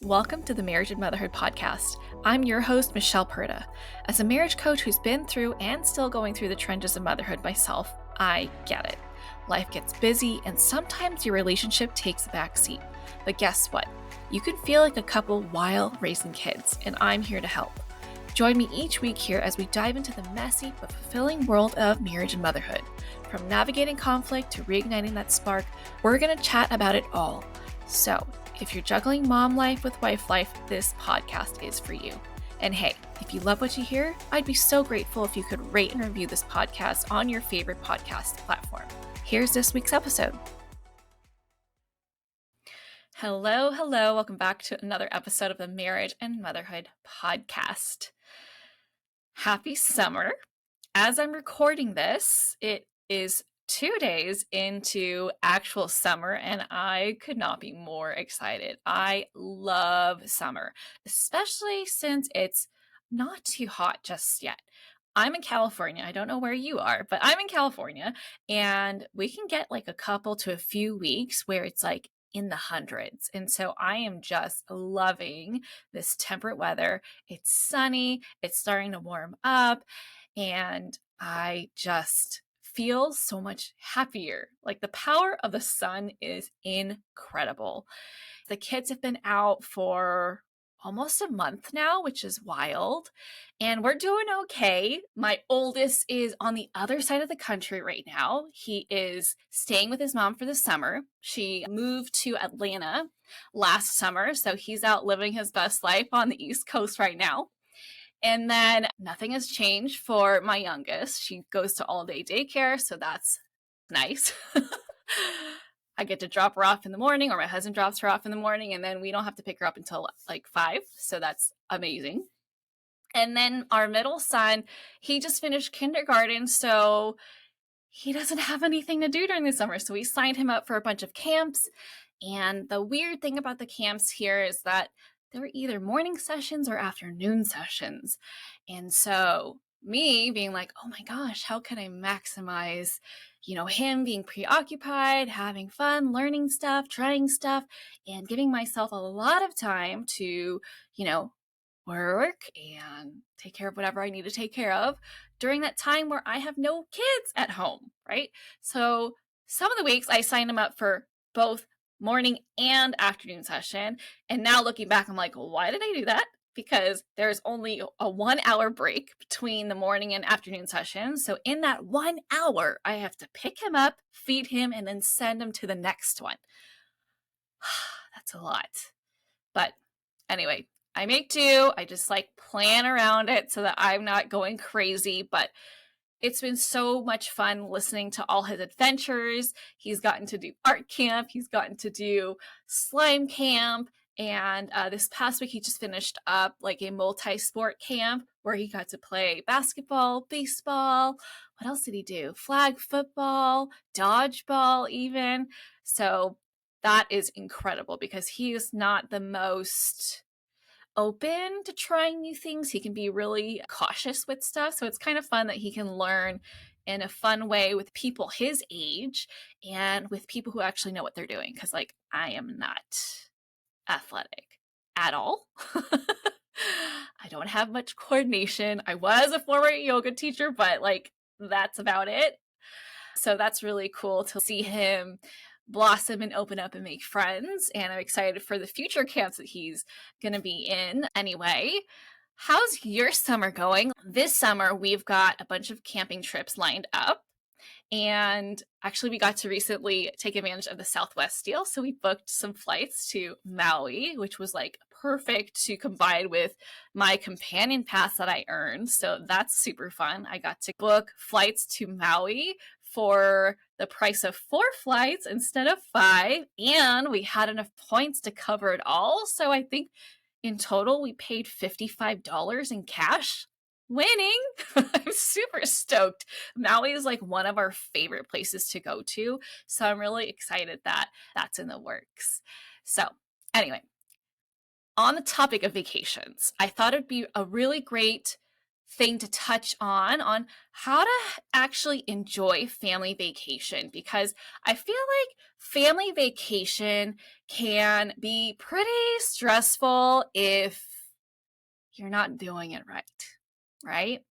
Welcome to the Marriage and Motherhood podcast. I'm your host, Michelle Perda. As a marriage coach who's been through and still going through the trenches of motherhood myself, I get it. Life gets busy and sometimes your relationship takes a backseat. But guess what? You can feel like a couple while raising kids, and I'm here to help. Join me each week here as we dive into the messy but fulfilling world of marriage and motherhood. From navigating conflict to reigniting that spark, we're going to chat about it all. So, if you're juggling mom life with wife life, this podcast is for you. And hey, if you love what you hear, I'd be so grateful if you could rate and review this podcast on your favorite podcast platform. Here's this week's episode. Hello. Welcome back to another episode of the Marriage and Motherhood podcast. Happy summer. As I'm recording this, it is 2 days into actual summer, and I could not be more excited. I love summer, especially since it's not too hot just yet. I'm in California. I don't know where you are, but I'm in California, and we can get like a couple to a few weeks where it's like in the hundreds. And so I am just loving this temperate weather. It's sunny, it's starting to warm up, and I just feel so much happier. Like the power of the sun is incredible. The kids have been out for almost a month now, which is wild. And we're doing okay. My oldest is on the other side of the country right now. He is staying with his mom for the summer. She moved to Atlanta last summer, so he's out living his best life on the East Coast right now. And then nothing has changed for my youngest. She goes to all-day daycare, so that's nice. I get to drop her off in the morning, or my husband drops her off in the morning, and then we don't have to pick her up until like 5, so that's amazing. And then our middle son, he just finished kindergarten, so he doesn't have anything to do during the summer, so we signed him up for a bunch of camps. And the weird thing about the camps here is that they're either morning sessions or afternoon sessions. And so me being like, oh my gosh, how can I maximize, him being preoccupied, having fun, learning stuff, trying stuff, and giving myself a lot of time to, work and take care of whatever I need to take care of during that time where I have no kids at home, right? So some of the weeks I signed them up for both morning and afternoon session. And now looking back, I'm like, why did I do that? Because there's only a 1 hour break between the morning and afternoon session. So in that 1 hour, I have to pick him up, feed him, and then send him to the next one. That's a lot. But anyway, I make do. I just plan around it so that I'm not going crazy. But it's been so much fun listening to all his adventures. He's gotten to do art camp. He's gotten to do slime camp. And this past week, he just finished up a multi-sport camp where he got to play basketball, baseball. What else did he do? Flag football, dodgeball even. So that is incredible because he is not the most open to trying new things. He can be really cautious with stuff. So it's kind of fun that he can learn in a fun way with people his age and with people who actually know what they're doing. Because I am not athletic at all. I don't have much coordination. I was a former yoga teacher, but that's about it. So that's really cool to see him blossom and open up and make friends. And I'm excited for the future camps that he's going to be in. Anyway, how's your summer going? This summer, we've got a bunch of camping trips lined up. And actually, we got to recently take advantage of the Southwest deal. So we booked some flights to Maui, which was perfect to combine with my companion pass that I earned. So that's super fun. I got to book flights to Maui for the price of 4 flights instead of 5. And we had enough points to cover it all. So I think in total, we paid $55 in cash. Winning. I'm super stoked. Maui is one of our favorite places to go to. So I'm really excited that that's in the works. So anyway, on the topic of vacations, I thought it'd be a really great thing to touch on how to actually enjoy family vacation, because I feel like family vacation can be pretty stressful if you're not doing it right?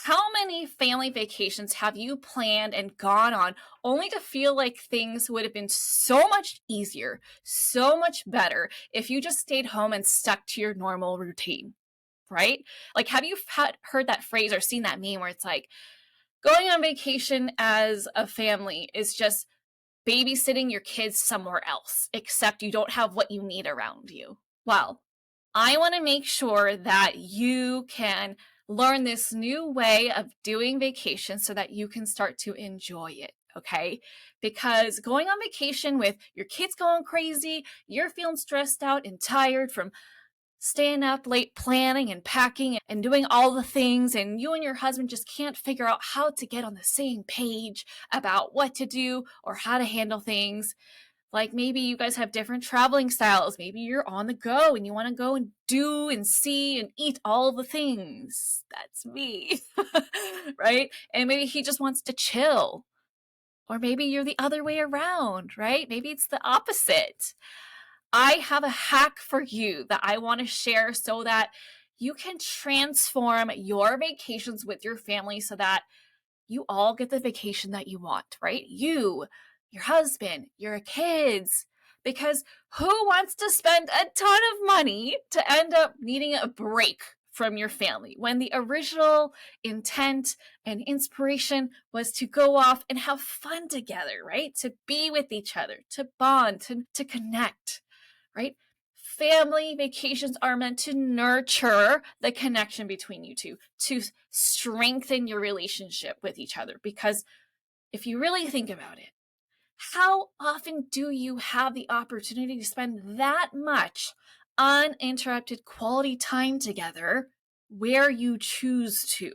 How many family vacations have you planned and gone on only to feel like things would have been so much easier, so much better if you just stayed home and stuck to your normal routine, right? Like, have you heard that phrase or seen that meme where it's like, going on vacation as a family is just babysitting your kids somewhere else, except you don't have what you need around you? Well, I want to make sure that you can learn this new way of doing vacation so that you can start to enjoy it, okay? Because going on vacation with your kids going crazy, you're feeling stressed out and tired from staying up late planning and packing and doing all the things, and you and your husband just can't figure out how to get on the same page about what to do or how to handle things. Like, maybe you guys have different traveling styles. Maybe you're on the go and you want to go and do and see and eat all the things. That's me, right? And maybe he just wants to chill. Or maybe you're the other way around, right? Maybe it's the opposite. I have a hack for you that I want to share so that you can transform your vacations with your family so that you all get the vacation that you want, right? You, your husband, your kids. Because who wants to spend a ton of money to end up needing a break from your family when the original intent and inspiration was to go off and have fun together, right? To be with each other, to bond, to connect, right? Family vacations are meant to nurture the connection between you two, to strengthen your relationship with each other. Because if you really think about it, how often do you have the opportunity to spend that much uninterrupted quality time together where you choose to?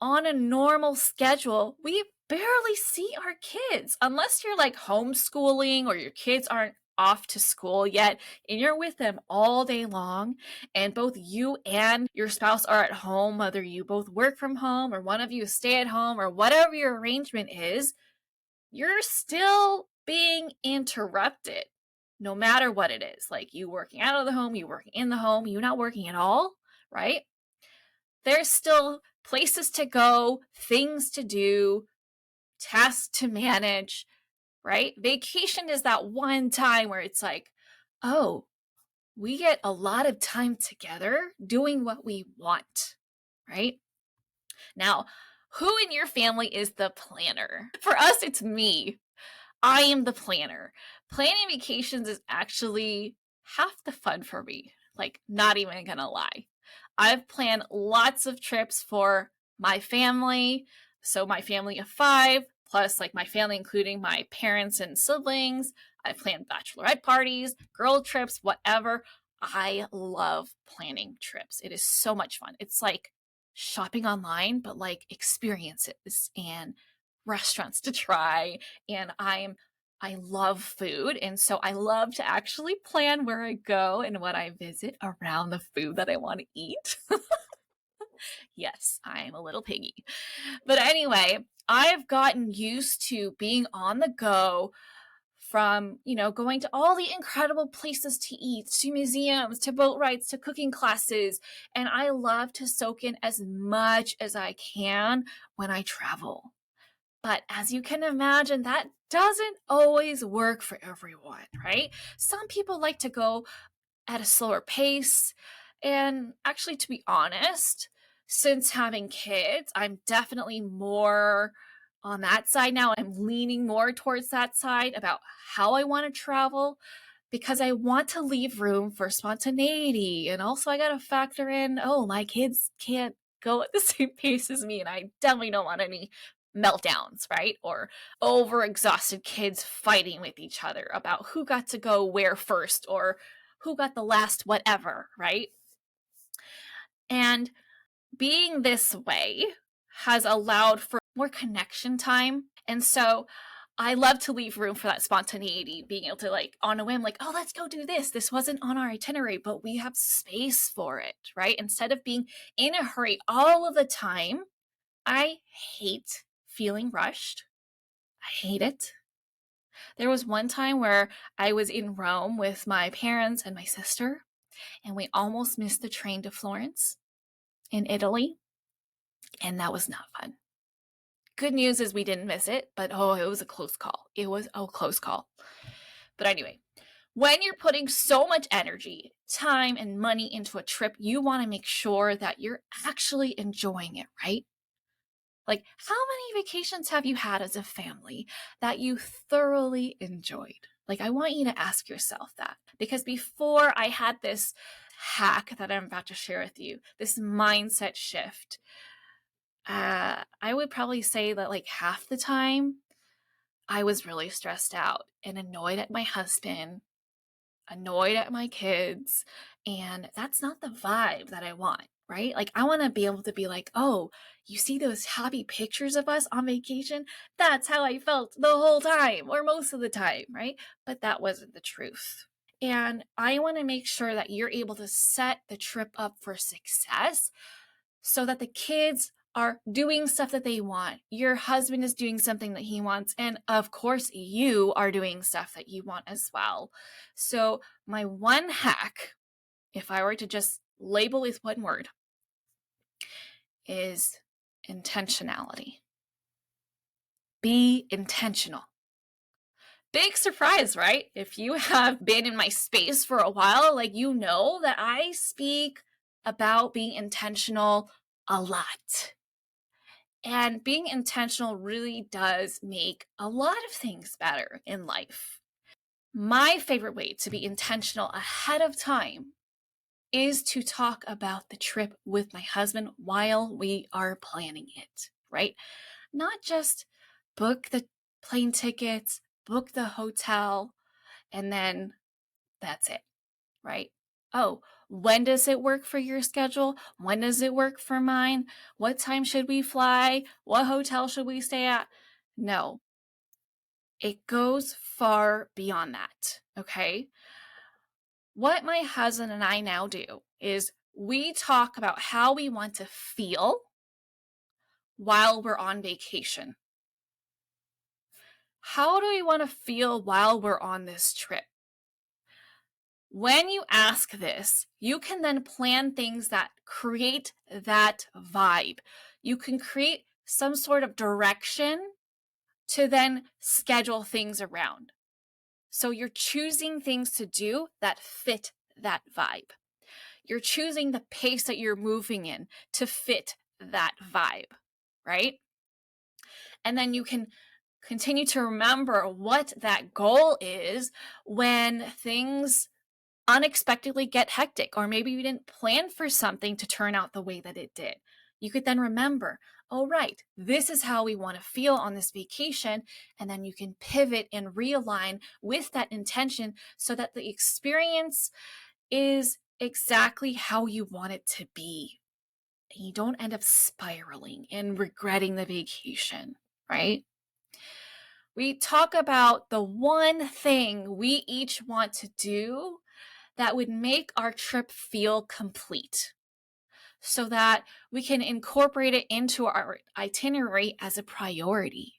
On a normal schedule, we barely see our kids unless you're like homeschooling or your kids aren't off to school yet and you're with them all day long, and both you and your spouse are at home, whether you both work from home or one of you stay at home or whatever your arrangement is. You're still being interrupted no matter what it is. Like, you working out of the home, you working in the home, you not working at all, right? There's still places to go, things to do, tasks to manage, right? Vacation is that one time where it's like, oh, we get a lot of time together doing what we want, right? Now, who in your family is the planner? For us, it's me. I am the planner. Planning vacations is actually half the fun for me. Like, not even gonna lie. I've planned lots of trips for my family. So, my family of 5, plus like my family, including my parents and siblings. I planned bachelorette parties, girl trips, whatever. I love planning trips. It is so much fun. It's like shopping online, but like experiences and restaurants to try. And I love food, and so I love to actually plan where I go and what I visit around the food that I want to eat. Yes, I'm a little piggy. But anyway, I've gotten used to being on the go, from, going to all the incredible places to eat, to museums, to boat rides, to cooking classes. And I love to soak in as much as I can when I travel. But as you can imagine, that doesn't always work for everyone, right? Some people like to go at a slower pace. And actually, to be honest, since having kids, I'm definitely more on that side now. I'm leaning more towards that side about how I want to travel, because I want to leave room for spontaneity. And also, I got to factor in, oh, my kids can't go at the same pace as me. And I definitely don't want any meltdowns, right? Or overexhausted kids fighting with each other about who got to go where first, or who got the last whatever, right? And being this way has allowed for more connection time. And so I love to leave room for that spontaneity, being able to like on a whim, like, oh, let's go do this. This wasn't on our itinerary, but we have space for it, right? Instead of being in a hurry all of the time. I hate feeling rushed. I hate it. There was one time where I was in Rome with my parents and my sister, and we almost missed the train to Florence in Italy, and that was not fun. Good news is we didn't miss it, but oh, it was a close call. It was a close call. But anyway, when you're putting so much energy, time, and money into a trip, you want to make sure that you're actually enjoying it, right? Like, how many vacations have you had as a family that you thoroughly enjoyed? Like, I want you to ask yourself that, because before I had this hack that I'm about to share with you, this mindset shift, I would probably say that like half the time I was really stressed out and annoyed at my husband, annoyed at my kids, and that's not the vibe that I want, right? Like, I want to be able to be like, oh, you see those happy pictures of us on vacation? That's how I felt the whole time or most of the time, right? But that wasn't the truth. And I want to make sure that you're able to set the trip up for success so that the kids are doing stuff that they want. Your husband is doing something that he wants. And of course, you are doing stuff that you want as well. So, my one hack, if I were to just label with one word, is intentionality. Be intentional. Big surprise, right? If you have been in my space for a while, like, you know that I speak about being intentional a lot. And being intentional really does make a lot of things better in life. My favorite way to be intentional ahead of time is to talk about the trip with my husband while we are planning it, right? Not just book the plane tickets, book the hotel, and then that's it, right? Oh, when does it work for your schedule? When does it work for mine? What time should we fly? What hotel should we stay at? No, it goes far beyond that, okay? What my husband and I now do is we talk about how we want to feel while we're on vacation. How do we want to feel while we're on this trip? When you ask this, you can then plan things that create that vibe. You can create some sort of direction to then schedule things around. So you're choosing things to do that fit that vibe. You're choosing the pace that you're moving in to fit that vibe, right? And then you can continue to remember what that goal is when things unexpectedly get hectic, or maybe you didn't plan for something to turn out the way that it did. You could then remember, oh, right, this is how we want to feel on this vacation. And then you can pivot and realign with that intention so that the experience is exactly how you want it to be. And you don't end up spiraling and regretting the vacation, right? We talk about the one thing we each want to do that would make our trip feel complete so that we can incorporate it into our itinerary as a priority.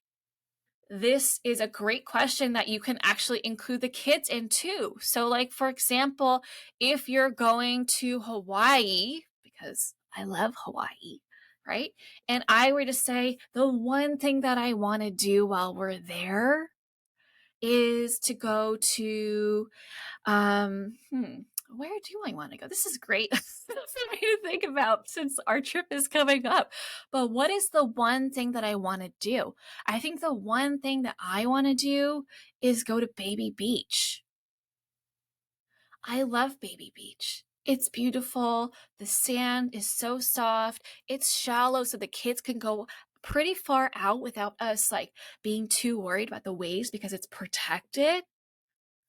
This is a great question that you can actually include the kids in too. So, like, for example, if you're going to Hawaii, because I love Hawaii, right? And I were to say, the one thing that I want to do while we're there is to go to where do I want to go? This is great for me to think about since our trip is coming up. But what is the one thing that I want to do? I think the one thing that I want to do is go to Baby Beach. I love Baby Beach. It's beautiful. The sand is so soft. It's shallow so the kids can go pretty far out without us like being too worried about the waves because it's protected.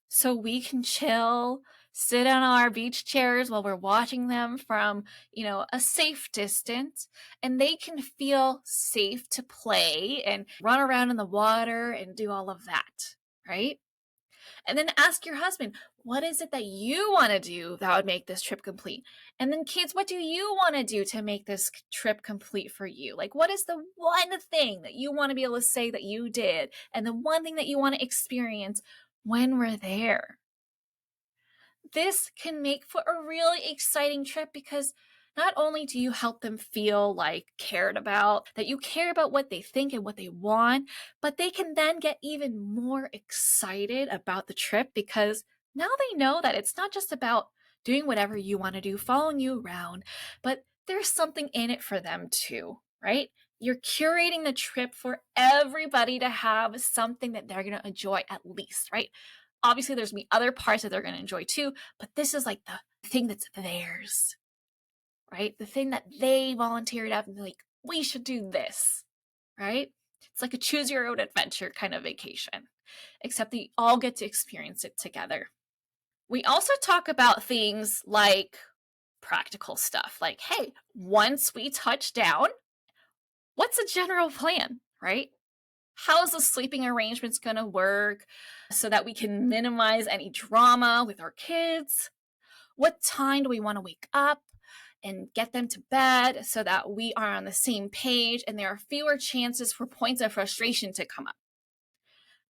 So we can chill, sit on our beach chairs while we're watching them from, a safe distance, and they can feel safe to play and run around in the water and do all of that, right? And then ask your husband, what is it that you want to do that would make this trip complete? And then, kids, what do you want to do to make this trip complete for you? Like, what is the one thing that you want to be able to say that you did? And the one thing that you want to experience when we're there? This can make for a really exciting trip because not only do you help them feel like cared about, that you care about what they think and what they want, but they can then get even more excited about the trip because now they know that it's not just about doing whatever you want to do, following you around, but there's something in it for them too, right? You're curating the trip for everybody to have something that they're going to enjoy at least, right? Obviously, there's going to be other parts that they're going to enjoy too, but this is like the thing that's theirs, right? The thing that they volunteered up and be like, we should do this, right? It's like a choose your own adventure kind of vacation, except that you all get to experience it together. We also talk about things like practical stuff, like, hey, once we touch down, what's a general plan, right? How's the sleeping arrangements going to work so that we can minimize any drama with our kids? What time do we want to wake up and get them to bed so that we are on the same page and there are fewer chances for points of frustration to come up?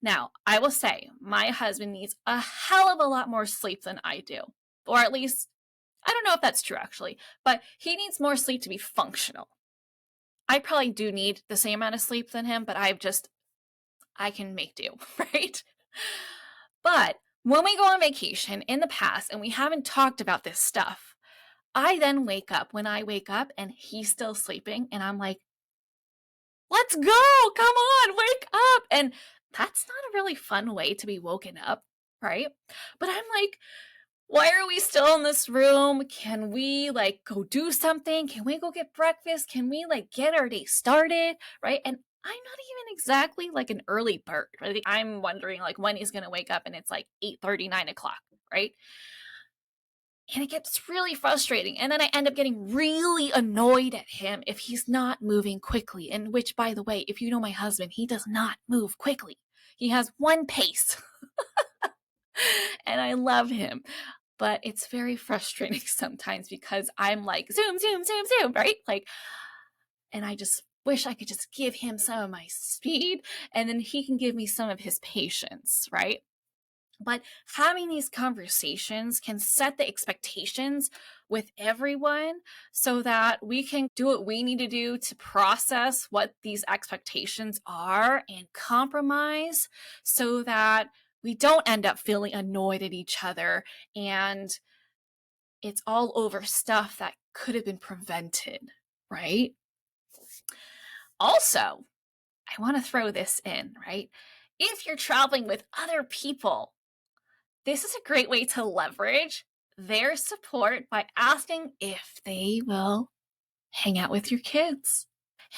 Now, I will say my husband needs a hell of a lot more sleep than I do. Or at least, I don't know if that's true actually, but he needs more sleep to be functional. I probably do need the same amount of sleep than him, but I can make do, right? But when we go on vacation in the past and we haven't talked about this stuff, I then wake up when I wake up and he's still sleeping and I'm like, let's go, come on, wake up. And that's not a really fun way to be woken up, right? But I'm like, why are we still in this room? Can we go do something? Can we go get breakfast? Can we get our day started, right? And I'm not even exactly an early bird. Right? I'm wondering when he's gonna wake up, and it's 8:30, 9 o'clock, right? And it gets really frustrating. And then I end up getting really annoyed at him if he's not moving quickly. And which, by the way, if you know my husband, he does not move quickly. He has one pace. And I love him. But it's very frustrating sometimes because I'm like, zoom, zoom, zoom, zoom, right? And I just wish I could just give him some of my speed and then he can give me some of his patience, right? But having these conversations can set the expectations with everyone so that we can do what we need to do to process what these expectations are and compromise so that we don't end up feeling annoyed at each other and it's all over stuff that could have been prevented, right? Also, I want to throw this in, right? If you're traveling with other people, this is a great way to leverage their support by asking if they will hang out with your kids.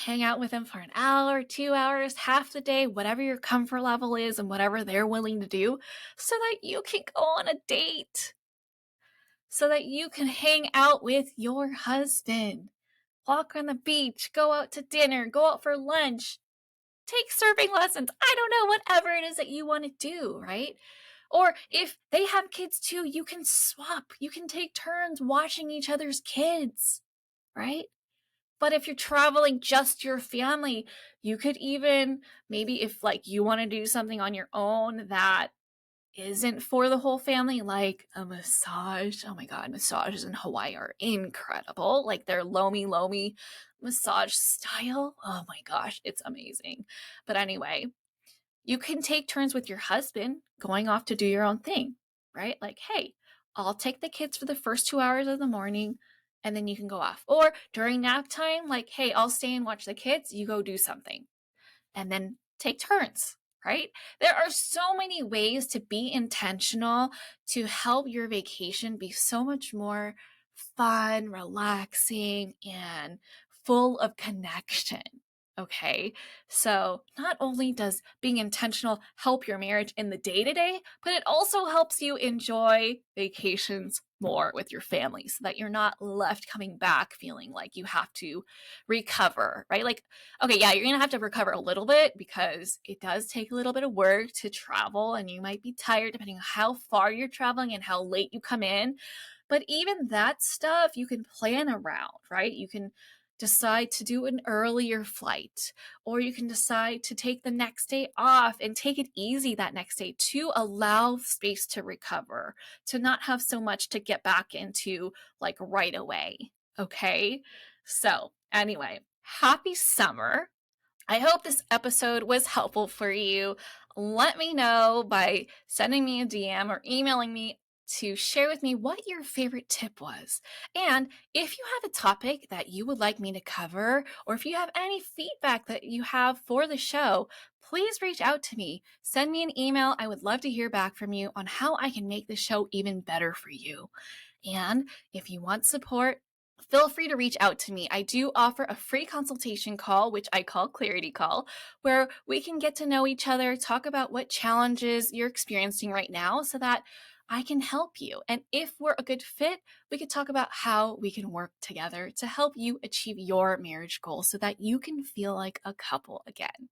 Hang out with them for an hour, 2 hours, half the day, whatever your comfort level is and whatever they're willing to do, so that you can go on a date. So that you can hang out with your husband. Walk on the beach, go out to dinner, go out for lunch, take surfing lessons. I don't know, whatever it is that you want to do, right? Or if they have kids too, you can swap. You can take turns watching each other's kids, right? But if you're traveling just your family, you could even maybe if you want to do something on your own that isn't for the whole family, like a massage. Oh my God, massages in Hawaii are incredible. Their lomi lomi massage style. Oh my gosh, it's amazing. But anyway, you can take turns with your husband going off to do your own thing, right? Hey, I'll take the kids for the first 2 hours of the morning and then you can go off. Or during nap time, hey, I'll stay and watch the kids. You go do something. And then take turns, right? There are so many ways to be intentional to help your vacation be so much more fun, relaxing, and full of connection. Okay, so not only does being intentional help your marriage in the day to day, but it also helps you enjoy vacations more with your family so that you're not left coming back feeling like you have to recover, right? Like, okay, yeah, you're gonna have to recover a little bit because it does take a little bit of work to travel and you might be tired depending on how far you're traveling and how late you come in. But even that stuff you can plan around, right? You can decide to do an earlier flight, or you can decide to take the next day off and take it easy that next day to allow space to recover, to not have so much to get back into like right away. Okay. So, anyway, happy summer. I hope this episode was helpful for you. Let me know by sending me a DM or emailing me to share with me what your favorite tip was. And if you have a topic that you would like me to cover, or if you have any feedback that you have for the show, please reach out to me. Send me an email. I would love to hear back from you on how I can make the show even better for you. And if you want support, feel free to reach out to me. I do offer a free consultation call, which I call Clarity Call, where we can get to know each other, talk about what challenges you're experiencing right now so that I can help you. And if we're a good fit, we could talk about how we can work together to help you achieve your marriage goals so that you can feel like a couple again.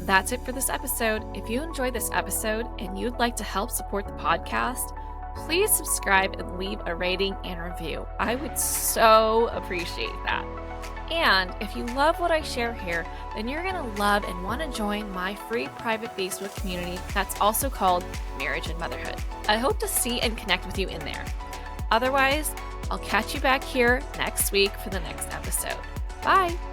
That's it for this episode. If you enjoyed this episode and you'd like to help support the podcast, please subscribe and leave a rating and review. I would so appreciate that. And if you love what I share here, then you're going to love and want to join my free private Facebook community that's also called Marriage and Motherhood. I hope to see and connect with you in there. Otherwise, I'll catch you back here next week for the next episode. Bye!